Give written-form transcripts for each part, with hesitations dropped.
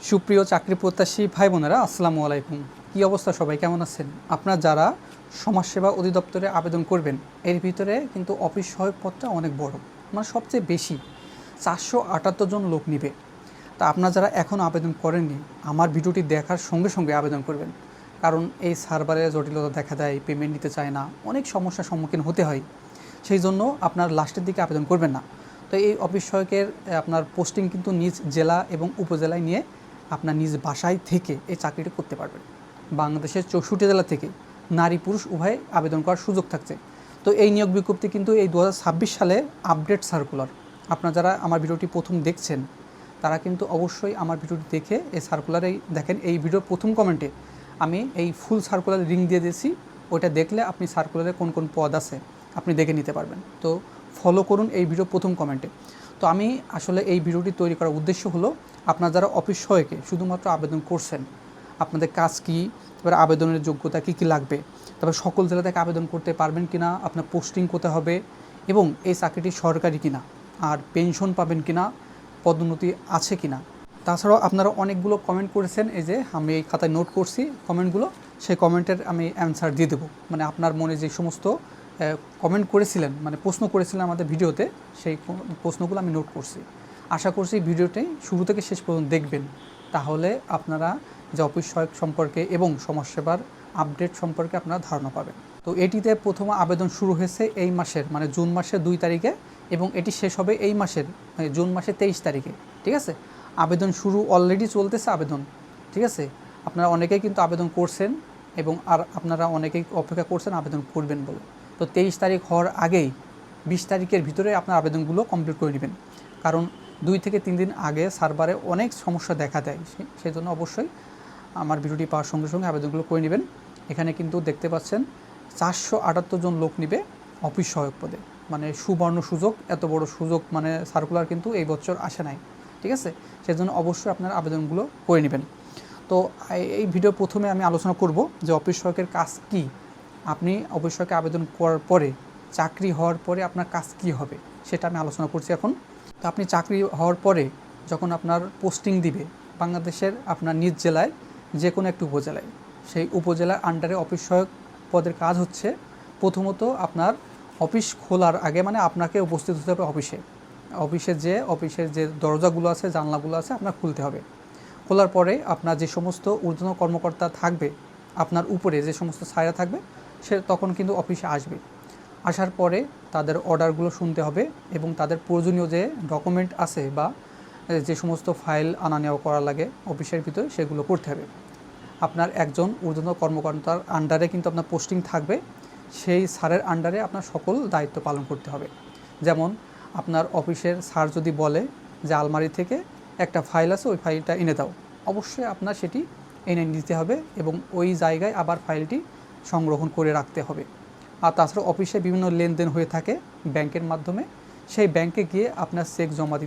সুপ্রিয় চাকরি প্রত্যাশী ভাই বোনেরা, আসসালামু আলাইকুম। কী অবস্থা, সবাই কেমন আছেন? আপনারা যারা সমাজসেবা অধিদপ্তরে আবেদন করবেন, এর ভিতরে কিন্তু অফিস সহায়ক পদটা অনেক বড়, মানে সবচেয়ে বেশি 478 জন লোক নিবে। তা আপনারা যারা এখনও আবেদন করেননি, আমার ভিডিওটি দেখার সঙ্গে সঙ্গে আবেদন করবেন। কারণ এই সার্ভারের জটিলতা দেখা দেয়, পেমেন্ট নিতে চায় না, অনেক সমস্যার সম্মুখীন হতে হয়। সেই জন্য আপনার লাস্টের দিকে আবেদন করবেন না। তো এই অফিস সহায়কের আপনার পোস্টিং কিন্তু নিজ জেলা এবং উপজেলায় নিয়ে আপনার নিজ বাসায় থেকে এই চাকরিটি করতে পারবেন। বাংলাদেশের 64 জেলা থেকে নারী পুরুষ উভয় আবেদন করার সুযোগ থাকছে। তো এই নিয়োগ বিজ্ঞপ্তি কিন্তু এই 2026 সালে আপডেট সার্কুলার। আপনারা যারা আমার ভিডিওটি প্রথম দেখছেন তারা কিন্তু অবশ্যই আমার ভিডিওটি দেখে এই সার্কুলারেই দেখেন। এই ভিডিওর প্রথম কমেন্টে আমি এই ফুল সার্কুলার লিঙ্ক দিয়ে দিয়েছি, ওইটা দেখলে আপনি সার্কুলারে কোন কোন পদ আছে আপনি দেখে নিতে পারবেন। তো ফলো করুন এই ভিডিও প্রথম কমেন্টে। তো আমি আসলে এই ভিডিওটি তৈরি করার উদ্দেশ্য হলো, আপনারা যারা অফিস সহায়কে শুধুমাত্র আবেদন করছেন, আপনাদের কাজ কী, এবার আবেদনের যোগ্যতা কী কী লাগবে, তারপর সকল জেলা থেকে আবেদন করতে পারবেন কিনা, আপনার পোস্টিং কোথায় হবে এবং এই চাকরিটি সরকারি কিনা, আর পেনশন পাবেন কিনা, পদোন্নতি আছে কিনা। তাছাড়াও আপনারা অনেকগুলো কমেন্ট করেছেন, এই যে আমি এই খাতায় নোট করছি কমেন্টগুলো, সেই কমেন্টের আমি অ্যান্সার দিয়ে দেবো। মানে আপনার মনে যে সমস্ত কমেন্ট করেছিলেন, মানে প্রশ্ন করেছিলেন আমাদের ভিডিওতে, সেই প্রশ্নগুলো আমি নোট করছি। আশা করছি ভিডিওটি শুরু থেকে শেষ পর্যন্ত দেখবেন, তাহলে আপনারা যে অফিস সহায়ক সম্পর্কে এবং সমাজসেবার আপডেট সম্পর্কে আপনারা ধারণা পাবেন। তো এটিতে প্রথম আবেদন শুরু হয়েছে এই মাসের, মানে জুন মাসের 2 তারিখে, এবং এটি শেষ হবে এই মাসের জুন মাসের 23 তারিখে। ঠিক আছে, আবেদন শুরু অলরেডি চলতেছে আবেদন। ঠিক আছে, আপনারা অনেকেই কিন্তু আবেদন করছেন এবং আর আপনারা অনেকেই অপেক্ষা করছেন আবেদন করবেন বলে। তো 23 তারিখ হওয়ার আগেই 20 তারিখের ভিতরে আপনার আবেদনগুলো কমপ্লিট করে নেবেন, কারণ 2 থেকে 3 দিন আগে সার্ভারে অনেক সমস্যা দেখা দেয়। সেই জন্য অবশ্যই আমার ভিডিওটি পাওয়ার সঙ্গে সঙ্গে আবেদনগুলো করে নেবেন। এখানে কিন্তু দেখতে পাচ্ছেন 478 জন লোক নিবে অফিস সহায়ক পদে, মানে সুবর্ণ সুযোগ। এত বড় সুযোগ মানে সার্কুলার কিন্তু এই বছর আসে নাই। ঠিক আছে, সেজন্য অবশ্যই আপনারা আবেদনগুলো করে নেবেন। তো এই ভিডিও প্রথমে আমি আলোচনা করব যে অফিস সহায়কের কাজ কী। আপনি অফিস সহায়কে আবেদন করার পরে, চাকরি হওয়ার পরে আপনার কাজ কী হবে সেটা আমি আলোচনা করছি এখন। তো আপনি চাকরি হওয়ার পরে যখন আপনার পোস্টিং দিবে বাংলাদেশের আপনার নিজ জেলায় যে কোনো একটি উপজেলায়, সেই উপজেলার আন্ডারে অফিস সহায়ক পদের কাজ হচ্ছে প্রথমত আপনার অফিস খোলার আগে, মানে আপনাকে উপস্থিত হতে হবে অফিসের যে দরজাগুলো আছে, জানলাগুলো আছে, আপনার খুলতে হবে। খোলার পরে আপনার যে সমস্ত ঊর্ধ্বতন কর্মকর্তা থাকবে, আপনার উপরে যে সমস্ত ছায়া থাকবে, সে তখন কিন্তু অফিসে আসবে। আসার পরে তাদের অর্ডারগুলো শুনতে হবে এবং তাদের প্রয়োজনীয় যে ডকুমেন্ট আছে বা যে সমস্ত ফাইল আনা নেওয়া করা লাগে অফিসের ভিতরে, সেগুলো করতে হবে। আপনার একজন ঊর্ধ্বতন কর্মকর্তার আন্ডারে কিন্তু আপনার পোস্টিং থাকবে, সেই স্যারের আন্ডারে আপনার সকল দায়িত্ব পালন করতে হবে। যেমন আপনার অফিসের স্যার যদি বলে যে আলমারি থেকে একটা ফাইল আছে, ওই ফাইলটা এনে দাও, অবশ্যই আপনার সেটি এনে নিতে হবে এবং ওই জায়গায় আবার ফাইলটি সংরক্ষণ করে রাখতে হবে। আর তাছাড়া অফিসে বিভিন্ন লেনদেন হয়ে থাকে ব্যাংকের মাধ্যমে, সেই ব্যাংকে গিয়ে আপনার চেক জমা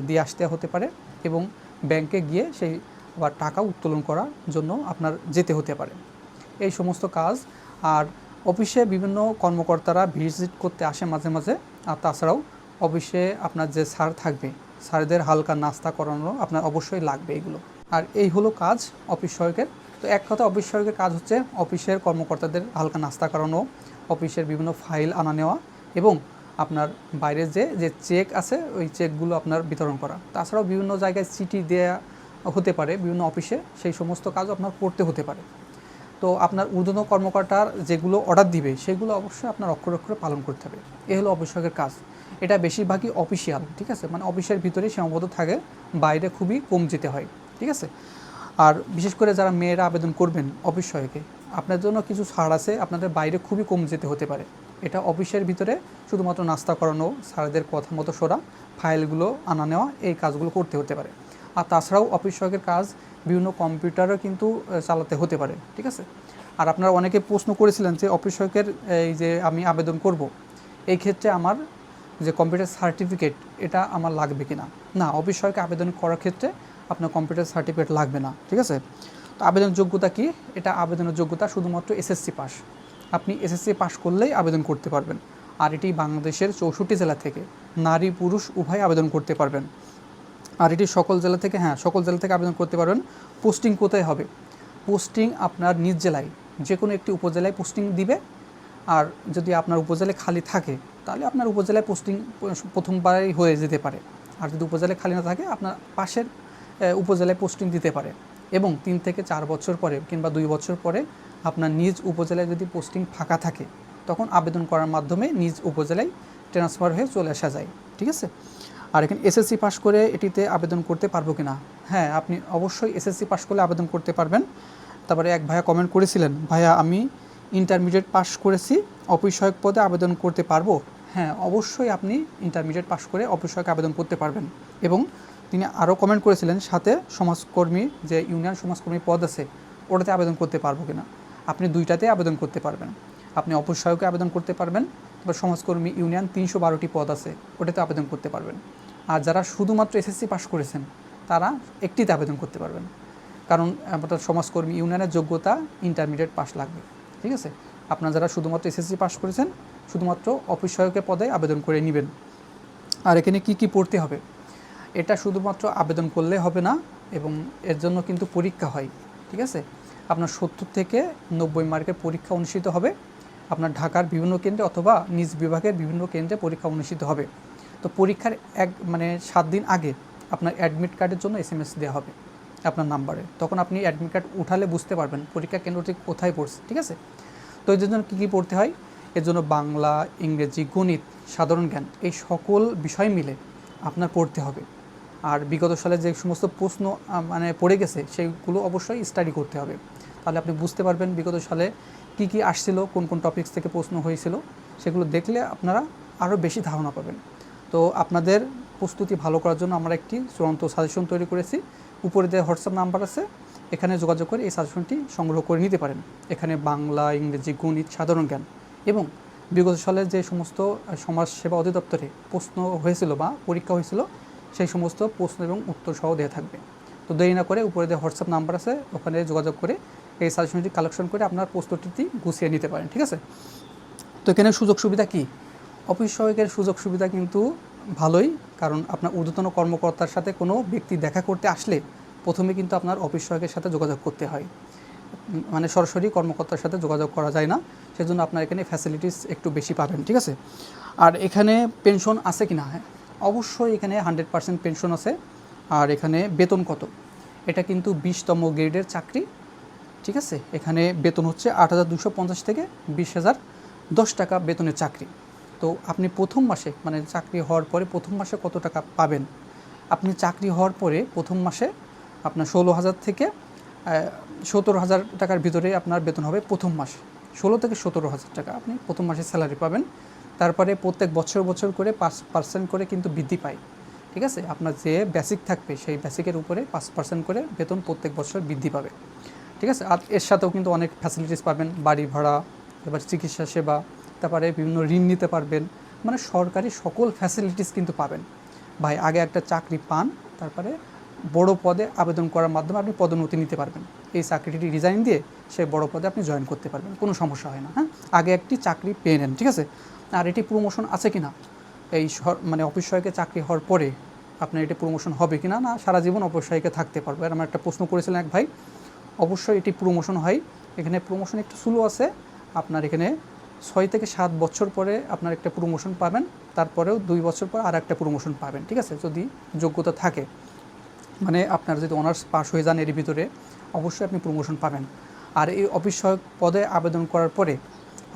দিয়ে আসতে হতে পারে এবং ব্যাংকে গিয়ে সেই আবার টাকা উত্তোলন করার জন্য আপনার যেতে হতে পারে। এই সমস্ত কাজ। আর অফিসে বিভিন্ন কর্মকর্তারা ভিজিট করতে আসে মাঝে মাঝে। আর তাছাড়াও অফিসে আপনার যে স্যার থাকবে, স্যারদের হালকা নাস্তা করানো আপনার অবশ্যই লাগবে এগুলো। আর এই হলো কাজ অফিস সহায়কের। তো এক কথা, অফিস সহায়কের কাজ হচ্ছে অফিসের কর্মকর্তাদের হালকা নাস্তা করানো, অফিসের বিভিন্ন ফাইল আনা নেওয়া এবং আপনার বাইরে যে চেক আছে ওই চেকগুলো আপনার বিতরণ করা। তাছাড়াও বিভিন্ন জায়গায় চিঠি দেওয়া হতে পারে বিভিন্ন অফিসে, সেই সমস্ত কাজও আপনার করতে হতে পারে। তো আপনার ঊর্ধ্বতন কর্মকর্তার যেগুলো অর্ডার দিবে সেগুলো অবশ্যই আপনার অক্ষরে অক্ষরে পালন করতে হবে। এ হলো অফিস সহায়কের কাজ। এটা বেশিরভাগই অফিসিয়াল, ঠিক আছে, মানে অফিসের ভিতরেই সীমাবদ্ধ থাকে, বাইরে খুবই কম যেতে হয়। ঠিক আছে, আর বিশেষ করে যারা মেয়েরা আবেদন করবেন অফিস সহায়কে, আপনার জন্য কিছু ছাড় আছে, আপনাদের বাইরে খুবই কম যেতে হতে পারে। এটা অফিসের ভিতরে শুধুমাত্র নাস্তা করানো, স্যারদের কথা মতো সরা, ফাইলগুলো আনা নেওয়া, এই কাজগুলো করতে হতে পারে। আর তাছাড়াও অফিস সহায়কের কাজ বিভিন্ন কম্পিউটারও কিন্তু চালাতে হতে পারে। ঠিক আছে, আর আপনারা অনেকে প্রশ্ন করেছিলেন যে অফিস সহায়কের এই যে আমি আবেদন করব, এই ক্ষেত্রে আমার যে কম্পিউটার সার্টিফিকেট এটা আমার লাগবে কি না। না, অফিস সহায়কে আবেদন করার ক্ষেত্রে আপনার কম্পিউটার সার্টিফিকেট লাগবে না। ঠিক আছে, তো আবেদনের যোগ্যতা কি? এটা আবেদনের যোগ্যতা শুধুমাত্র এসএসসি পাস। আপনি এসএসসি পাস করলেই আবেদন করতে পারবেন। আর এটি বাংলাদেশের 64 জেলা থেকে নারী পুরুষ উভয় আবেদন করতে পারবেন। আর এটি সকল জেলা থেকে, হ্যাঁ সকল জেলা থেকে আবেদন করতে পারবেন। পোস্টিং কোথায় হবে? পোস্টিং আপনার নিজ জেলায় যে কোনো একটি উপজেলায় পোস্টিং দিবে। আর যদি আপনার উপজেলায় খালি থাকে তাহলে আপনার উপজেলায় পোস্টিং প্রথমবারই হয়ে যেতে পারে। আর যদি উপজেলায় খালি না থাকে আপনার পাশের উপজেলায় পোস্টিং দিতে পারে। এবং 3 থেকে 4 বছর পরে কিংবা 2 বছর পরে আপনার নিজ উপজেলায় যদি পোস্টিং ফাঁকা থাকে তখন আবেদন করার মাধ্যমে নিজ উপজেলায় ট্রান্সফার হয়ে চলে আসা যায়। ঠিক আছে। আর এখানে এসএসসি পাস করে এটিতে আবেদন করতে পারবো কিনা? হ্যাঁ, আপনি অবশ্যই এসএসসি পাস করলে আবেদন করতে পারবেন। তারপরে এক ভাইয়া কমেন্ট করেছিলেন, ভাইয়া আমি ইন্টারমিডিয়েট পাস করেছি, অফিস সহায়ক পদে আবেদন করতে পারবো? হ্যাঁ, অবশ্যই আপনি ইন্টারমিডিয়েট পাস করে অফিস সহায়ক আবেদন করতে পারবেন। এবং তিনি আরও কমেন্ট করেছিলেন সাথে সমাজকর্মী, যে ইউনিয়ন সমাজকর্মী পদ আছে ওটাতে আবেদন করতে পারবো কিনা? আপনি দুইটাতে আবেদন করতে পারবেন। আপনি অফিস সহায়কে আবেদন করতে পারবেন, তারপর সমাজকর্মী ইউনিয়ন 312টি পদ আছে ওটাতে আবেদন করতে পারবেন। আর যারা শুধুমাত্র এসএসসি পাস করেছেন তারা একটিতে আবেদন করতে পারবেন, কারণ আপনার সমাজকর্মী ইউনিয়নের যোগ্যতা ইন্টারমিডিয়েট পাস লাগবে। ঠিক আছে। আপনারা যারা শুধুমাত্র এসএসসি পাস করেছেন শুধুমাত্র অফিস সহায়কের পদে আবেদন করে নেবেন। আর এখানে কি কি পড়তে হবে? এটা শুধুমাত্র আবেদন করলে হবে না, এবং এর জন্য কিন্তু পরীক্ষা হয়। ঠিক আছে। আপনার 70 থেকে 90 মার্কের পরীক্ষা অনুষ্ঠিত হবে। আপনার ঢাকার বিভিন্ন কেন্দ্রে অথবা নিজ বিভাগের বিভিন্ন কেন্দ্রে পরীক্ষা অনুষ্ঠিত হবে। তো পরীক্ষার 7 দিন আগে আপনার অ্যাডমিট কার্ডের জন্য SMS দেওয়া হবে আপনার নাম্বারে। তখন আপনি অ্যাডমিট কার্ড উঠালে বুঝতে পারবেন পরীক্ষা কেন্দ্রটি কোথায় পড়ছে। ঠিক আছে। তো এর জন্য কী কী পড়তে হয়? এর জন্য বাংলা, ইংরেজি, গণিত, সাধারণ জ্ঞান এই সকল বিষয় মিলে আপনার পড়তে হবে। আর বিগত সালে যে সমস্ত প্রশ্ন মানে পড়ে গেছে সেইগুলো অবশ্যই স্টাডি করতে হবে। তাহলে আপনি বুঝতে পারবেন বিগত সালে কি কি আসছিল, কোন কোন টপিকস থেকে প্রশ্ন হয়েছিল, সেগুলো দেখলে আপনারা আরও বেশি ধারণা পাবেন। তো আপনাদের প্রস্তুতি ভালো করার জন্য আমরা একটি চূড়ান্ত সাজেশন তৈরি করেছি। উপরে যে হোয়াটসঅ্যাপ নাম্বার আছে এখানে যোগাযোগ করে এই সাজেশনটি সংগ্রহ করে নিতে পারেন। এখানে বাংলা, ইংরেজি, গণিত, সাধারণ জ্ঞান এবং বিগত সালে যে সমস্ত সমাজসেবা অধিদপ্তরে প্রশ্ন হয়েছিল বা পরীক্ষা হয়েছিল সেই সমস্ত প্রশ্ন এবং উত্তর সহ দেওয়া থাকবে। তো দেরি না করে উপরে যে হোয়াটসঅ্যাপ নাম্বার আছে ওখানে যোগাযোগ করে এই সাজেশনটি কালেকশন করে আপনার প্রস্তুতিটি গুছিয়ে নিতে পারেন। ঠিক আছে। তো এখানে সুযোগ সুবিধা কী? অফিস সহায়কের সুযোগ সুবিধা কিন্তু ভালোই, কারণ আপনার ঊর্ধ্বতন কর্মকর্তার সাথে কোনো ব্যক্তি দেখা করতে আসলে প্রথমে কিন্তু আপনার অফিস সহায়কের সাথে যোগাযোগ করতে হয়, মানে সরাসরি কর্মকর্তার সাথে যোগাযোগ করা যায় না। সেজন্য আপনার এখানে ফ্যাসিলিটিস একটু বেশি পাবেন। ঠিক আছে। আর এখানে পেনশন আছে কি না? হ্যাঁ, অবশ্যই এখানে 100% পেনশন আছে। আর এখানে বেতন কত? এটা কিন্তু 20তম গ্রেডের চাকরি। ঠিক আছে। এখানে বেতন হচ্ছে 8,250 থেকে 20,010 টাকা বেতনের চাকরি। তো আপনি প্রথম মাসে মানে চাকরি হওয়ার পরে প্রথম মাসে কত টাকা পাবেন? আপনি চাকরি হওয়ার পরে প্রথম মাসে আপনার 16,000 থেকে 17,000 টাকার ভিতরে আপনার বেতন হবে প্রথম মাসে। 16 থেকে 17,000 টাকা আপনি প্রথম মাসে স্যালারি পাবেন। তারপরে প্রত্যেক বছর করে 5% করে কিন্তু বৃদ্ধি পায়। ঠিক আছে। আপনার যে বেসিক থাকবে সেই বেসিকের উপরে 5% করে বেতন প্রত্যেক বছর বৃদ্ধি পাবে। ঠিক আছে। আর এর সাথেও কিন্তু অনেক ফ্যাসিলিটিস পাবেন, বাড়ি ভাড়া, এবার চিকিৎসা সেবা, তারপরে বিভিন্ন ঋণ নিতে পারবেন, মানে সরকারি সকল ফ্যাসিলিটিস কিন্তু পাবেন। ভাই আগে একটা চাকরি পান, তারপরে বড় পদে আবেদন করার মাধ্যমে আপনি পদোন্নতি নিতে পারবেন। এই চাকরিটি রিজাইন দিয়ে সেই বড় পদে আপনি জয়েন করতে পারবেন, কোনো সমস্যা হয় না। হ্যাঁ, আগে একটি চাকরি পেয়ে নেন। ঠিক আছে। আর এটি প্রমোশন আছে কি না, এই মানে অফিস সহায়কে চাকরি হওয়ার পরে আপনার এটি প্রমোশন হবে কি না, না সারা জীবন অফিস সহায়কে থাকতে পারবে? আর আমার একটা প্রশ্ন করেছিলেন এক ভাই। অবশ্যই এটি প্রমোশন হয়। এখানে প্রমোশন একটু স্লো আছে। আপনার এখানে 6 থেকে 7 বছর পরে আপনার একটা প্রমোশন পাবেন, তারপরেও 2 বছর পর আর একটা প্রমোশন পাবেন। ঠিক আছে। যদি যোগ্যতা থাকে, মানে আপনার যদি অনার্স পাস হয়ে যান এর ভিতরে অবশ্যই আপনি প্রমোশন পাবেন। আর এই অফিস সহায়ক পদে আবেদন করার পরে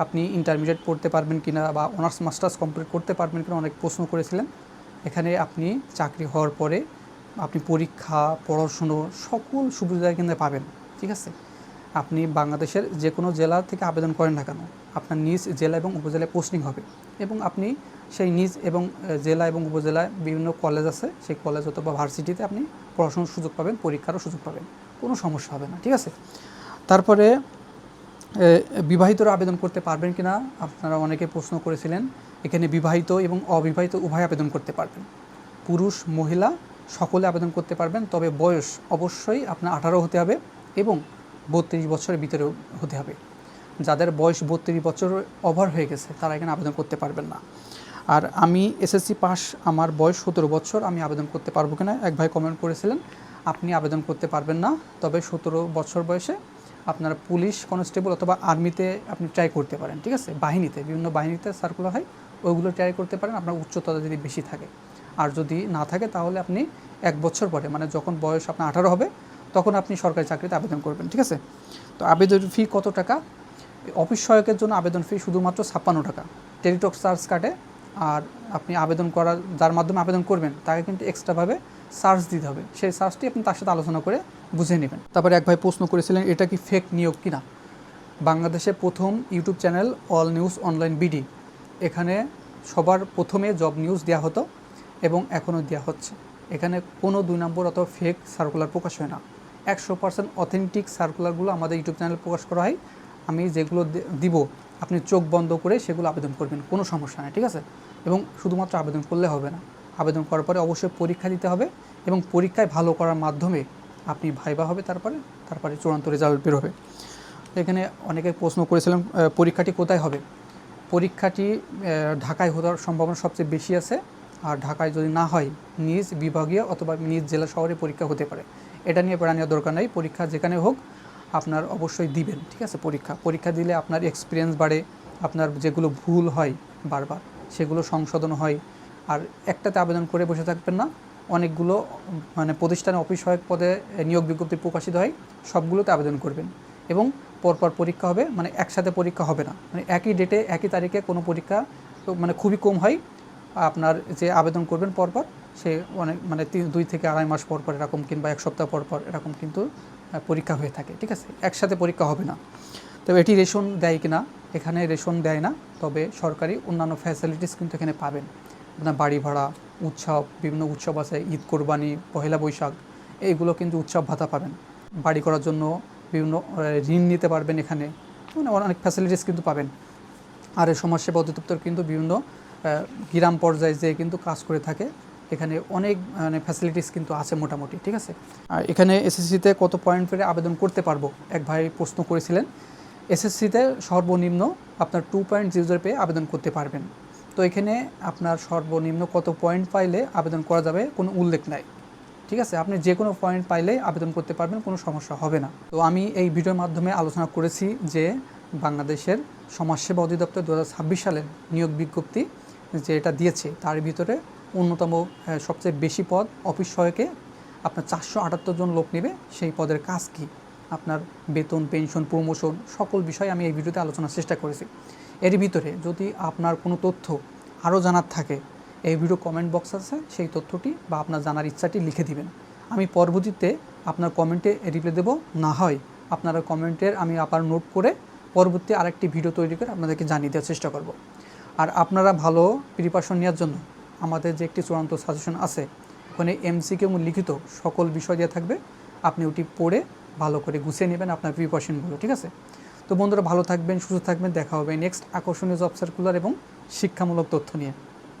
আপনি ইন্টারমিডিয়েট পড়তে পারবেন কিনা বা অনার্স মাস্টার্স কমপ্লিট করতে পারবেন কিনা অনেক প্রশ্ন করেছিলেন। এখানে আপনি চাকরি হওয়ার পরে আপনি পরীক্ষা, পড়াশুনো সকল সুবিধা কিন্তু পাবেন। ঠিক আছে। আপনি বাংলাদেশের যে কোনো জেলা থেকে আবেদন করেন না কেন, আপনার নিজ জেলা এবং উপজেলায় পোস্টিং হবে এবং আপনি সেই নিজ এবং জেলা এবং উপজেলায় বিভিন্ন কলেজ আছে, সেই কলেজ অথবা ভার্সিটিতে আপনি পড়াশোনার সুযোগ পাবেন, পরীক্ষারও সুযোগ পাবেন, কোনো সমস্যা হবে না। ঠিক আছে। তারপরে বিবাহিতরা আবেদন করতে পারবেন কিনা আপনারা অনেকে প্রশ্ন করেছিলেন। এখানে বিবাহিত এবং অবিবাহিত উভয় আবেদন করতে পারবেন। পুরুষ মহিলা সকলে আবেদন করতে পারবেন, তবে বয়স অবশ্যই আপনার 18 হতে হবে এবং 32 বছরের ভিতরে হতে হবে। যাদের বয়স 32 বছর ওভার হয়ে গেছে তারা এখানে আবেদন করতে পারবেন না। আর আমি এসএসসি পাস, আমার বয়স 17 বছর, আমি আবেদন করতে পারবো কিনা এক ভাই কমেন্ট করেছিলেন। আপনি আবেদন করতে পারবেন না, তবে 17 বছর বয়সে আপনার পুলিশ কনস্টেবল অথবা আর্মিতে আপনি ট্রাই করতে পারেন, ঠিক আছে। বাহিনীতে, বিভিন্ন বাহিনীতে সার্কুলার হয়, ওইগুলো ট্রাই করতে পারেন আপনার উচ্চতা যদি বেশি থাকে। আর যদি না থাকে তাহলে আপনি 1 বছর পরে, মানে যখন বয়স আপনার 18 হবে, তখন আপনি সরকারি চাকরিতে আবেদন করবেন, ঠিক আছে। তো আবেদন ফি কত টাকা? অফিস সহায়কের জন্য আবেদন ফি শুধুমাত্র 56 টাকা, টেলিটক চার্জ কাটে। আর আপনি আবেদন করার, যার মাধ্যমে আবেদন করবেন তাকে কিন্তু এক্সট্রাভাবে চার্জ দিতে হবে, সেই চার্জটি আপনি তার সাথে আলোচনা করে বুঝে নেবেন। তারপরে এক ভাই প্রশ্ন করেছিলেন এটা কি ফেক নিয়োগ কিনা। বাংলাদেশে প্রথম YouTube channel all news online BD, এখানে সবার প্রথমে জব নিউজ দেওয়া হতো এবং এখনও দেওয়া হচ্ছে। এখানে কোনো 2 নম্বর অথবা ফেক সার্কুলার প্রকাশ হয় না। 100% অথেন্টিক সার্কুলারগুলো আমাদের ইউটিউব চ্যানেলে প্রকাশ করা হয়। আমি যেগুলো দিব আপনি চোখ বন্ধ করে সেগুলো আবেদন করবেন, কোনো সমস্যা নেই, ঠিক আছে। এবং শুধুমাত্র আবেদন করলে হবে না, আবেদন করার পরে অবশ্যই পরীক্ষা দিতে হবে এবং পরীক্ষায় ভালো করার মাধ্যমে আপনি ভাইবা হবে, তারপরে চূড়ান্ত রেজাল্ট বেরোবে। এখানে অনেকে প্রশ্ন করেছিলেন পরীক্ষাটি কোথায় হবে। পরীক্ষাটি ঢাকায় হওয়ার সম্ভাবনা সবচেয়ে বেশি আছে। আর ঢাকায় যদি না হয়, নিজ বিভাগীয় অথবা নিজ জেলা শহরে পরীক্ষা হতে পারে। এটা নিয়ে প্রাণ নেওয়ার দরকার নাই, পরীক্ষা যেখানে হোক আপনার অবশ্যই দিবেন, ঠিক আছে। পরীক্ষা দিলে আপনার এক্সপিরিয়েন্স বাড়ে, আপনার যেগুলো ভুল হয় বারবার সেগুলো সংশোধন হয়। আর একটাতে আবেদন করে বসে থাকবেন না, অনেকগুলো মানে প্রতিষ্ঠানে অফিস সহায়ক পদে নিয়োগ বিজ্ঞপ্তি প্রকাশিত হয়, সবগুলোতে আবেদন করবেন। এবং পরপর পরীক্ষা হবে, মানে একসাথে পরীক্ষা হবে না, মানে একই ডেটে একই তারিখে কোনো পরীক্ষা মানে খুবই কম হয়। আপনার যে আবেদন করবেন পরপর, সে অনেক মানে 2 থেকে আড়াই মাস পরপর এরকম, কিংবা 1 সপ্তাহ পরপর এরকম কিন্তু পরীক্ষা হয়ে থাকে, ঠিক আছে। একসাথে পরীক্ষা হবে না। তবে এটি রেশন দেয় কিনা, এখানে রেশন দেয় না, তবে সরকারি অন্যান্য ফ্যাসিলিটিস কিন্তু এখানে পাবেন। আপনার বাড়ি ভাড়া, উৎসব, বিভিন্ন উৎসব আছে, ঈদ, কোরবানি, পহেলা বৈশাখ, এইগুলো কিন্তু উৎসব ভাতা পাবেন। বাড়ি করার জন্য বিভিন্ন ঋণ নিতে পারবেন, এখানে মানে অনেক ফ্যাসিলিটিস কিন্তু পাবেন। আর এই সমাজসেবা অধিদপ্তর কিন্তু বিভিন্ন গ্রাম পর্যায়ে যেয়ে কিন্তু কাজ করে থাকে, এখানে অনেক মানে ফ্যাসিলিটিস কিন্তু আছে মোটামুটি, ঠিক আছে। আর এখানে এসএসসিতে কত পয়েন্ট পেলে আবেদন করতে পারবো, এক ভাই প্রশ্ন করেছিলেন। এসএসসিতে সর্বনিম্ন আপনার 2.00 পেয়ে আবেদন করতে পারবেন। তো এখানে আপনার সর্বনিম্ন কত পয়েন্ট পাইলে আবেদন করা যাবে কোনো উল্লেখ নাই, ঠিক আছে। আপনি যে কোনো পয়েন্ট পাইলেই আবেদন করতে পারবেন, কোনো সমস্যা হবে না। তো আমি এই ভিডিওর মাধ্যমে আলোচনা করেছি যে বাংলাদেশের সমাজসেবা অধিদপ্তর 2026 সালের নিয়োগ বিজ্ঞপ্তি যে এটা দিয়েছে, তার ভিতরে অন্যতম সবচেয়ে বেশি পদ অফিস সহায়কে আপনার 478 জন লোক নেবে। সেই পদের কাজ কী, আপনার বেতন, পেনশন, প্রমোশন, সকল বিষয় আমি এই ভিডিওতে আলোচনার চেষ্টা করেছি। এর ভিতরে যদি আপনার কোনো তথ্য আরও জানার থাকে, এই ভিডিও কমেন্ট বক্স আছে, সেই তথ্যটি বা আপনার জানার ইচ্ছাটি লিখে দিবেন। আমি পরবর্তীতে আপনার কমেন্টে রিপ্লাই দেব, না হয় আপনারা কমেন্টের আমি আবার নোট করে পরবর্তী আরেকটি ভিডিও তৈরি করে আপনাদেরকে জানিয়ে দেওয়ার চেষ্টা করব। আর আপনারা ভালো প্রিপারেশন নেওয়ার জন্য আমাদের যে একটি চূড়ান্ত সাজেশন আছে, ওখানে এমসিকিউ লিখিত সকল বিষয় দেওয়া থাকবে, আপনি ওটি পড়ে ভালো করে গুছিয়ে নেবেন আপনার প্রিপারেশনগুলো, ঠিক আছে। তো বন্ধুরা, ভালো থাকবেন, সুস্থ থাকবেন, দেখা হবে নেক্সট আকর্ষণীয় জব সার্কুলার এবং শিক্ষামূলক তথ্য নিয়ে।